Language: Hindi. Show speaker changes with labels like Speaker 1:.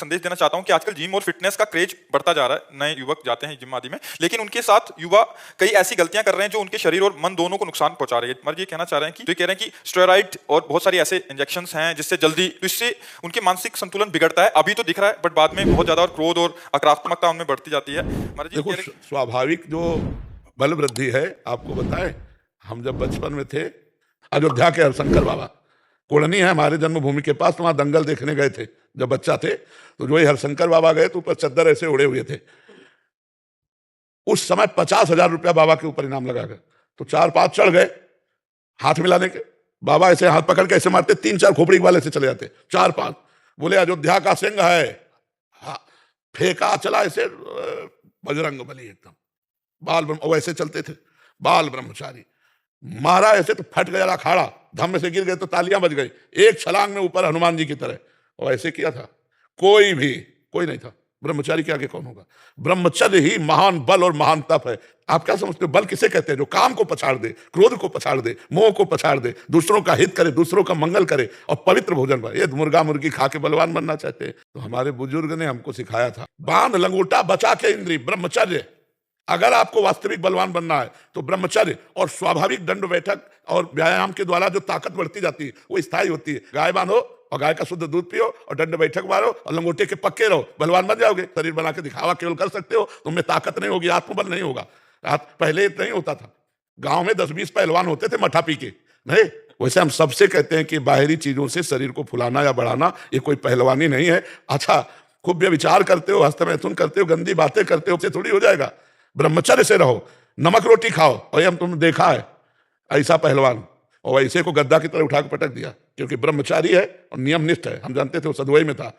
Speaker 1: संदेश देना चाहता हूं कि आजकल जिम और फिटनेस का क्रेज बढ़ता जा रहा है, नए युवक जाते हैं जिम आदि में, लेकिन उनके साथ युवा कई ऐसी गलतियां कर रहे हैं जो उनके शरीर और मन दोनों को नुकसान पहुंचा रही है। मर्ज ये कहना चाह रहे हैं कि स्टेरॉइड और बहुत सारी ऐसे इंजेक्शंस हैं जिससे जल्दी, तो इससे उनके मानसिक संतुलन बिगड़ता है। अभी तो दिख रहा है बट बाद में बहुत ज्यादा और क्रोध और आक्रामकता उनमें बढ़ती जाती है।
Speaker 2: देखो, स्वाभाविक जो बल वृद्धि है, आपको बताएं, हम जब बचपन में थे, अयोध्या के हरशंकर बाबा कोड़नी है हमारे जन्मभूमि के पास, वहां दंगल देखने गए थे जब बच्चा थे, तो जो ये हरशंकर बाबा गए तो ऊपर चद्दर ऐसे उड़े हुए थे। उस समय 50,000 रुपया बाबा के ऊपर इनाम लगा गया, तो 4-5 चढ़ गए हाथ मिलाने के। बाबा ऐसे हाथ पकड़ के ऐसे मारते, 3-4 खोपड़ी वाले से चले जाते, 4-5 बोले अयोध्या का सिंह है, फेंका चला ऐसे बजरंग बली एकदम बाल ब्रह्म, वैसे चलते थे बाल ब्रह्मचारी, मारा ऐसे तो फट गया अखाड़ा, धम्म से गिर गए तो तालियां बज गई, एक छलांग में ऊपर हनुमान जी की तरह, और ऐसे किया था। कोई नहीं था, ब्रह्मचारी के आगे कौन होगा? ब्रह्मचर्य ही महान बल और महान तप है। आप क्या समझते हो बल किसे कहते हैं? जो काम को पछाड़ दे, क्रोध को पछाड़ दे, मोह को पछाड़ दे, दूसरों का हित करे, दूसरों का मंगल करे और पवित्र भोजन पाए। ये मुर्गा मुर्गी खा के बलवान बनना चाहते हैं? तो हमारे बुजुर्ग ने हमको सिखाया था, बांध लंगोटा बचा के इंद्री, ब्रह्मचर्य। अगर आपको वास्तविक बलवान बनना है तो ब्रह्मचर्य और स्वाभाविक दंड बैठक और व्यायाम के द्वारा जो ताकत बढ़ती जाती है वो स्थायी होती है। गाय बांधो और गाय का शुद्ध दूध पियो और दंड बैठक मारो और लंगोटे के पक्के रहो, बलवान बन जाओगे। शरीर बना के दिखावा केवल कर सकते हो, तुम ताकत नहीं होगी, आत्मबल नहीं होगा। पहले नहीं होता था, गांव में 10-20 पहलवान होते थे मठा पी के, नहीं। वैसे हम सबसे कहते हैं कि बाहरी चीजों से शरीर को फुलाना या बढ़ाना ये कोई पहलवानी नहीं है। अच्छा, खूब विचार करते हो, हस्तमैथुन करते हो, गंदी बातें करते हो, उससे थोड़ी हो जाएगा। ब्रह्मचर्य से रहो, नमक रोटी खाओ, और हम तुमने देखा है ऐसा पहलवान, और ऐसे को गद्दा की तरह उठा के पटक दिया, क्योंकि ब्रह्मचारी है और नियमनिष्ठ है। हम जानते थे वो सदवई में था,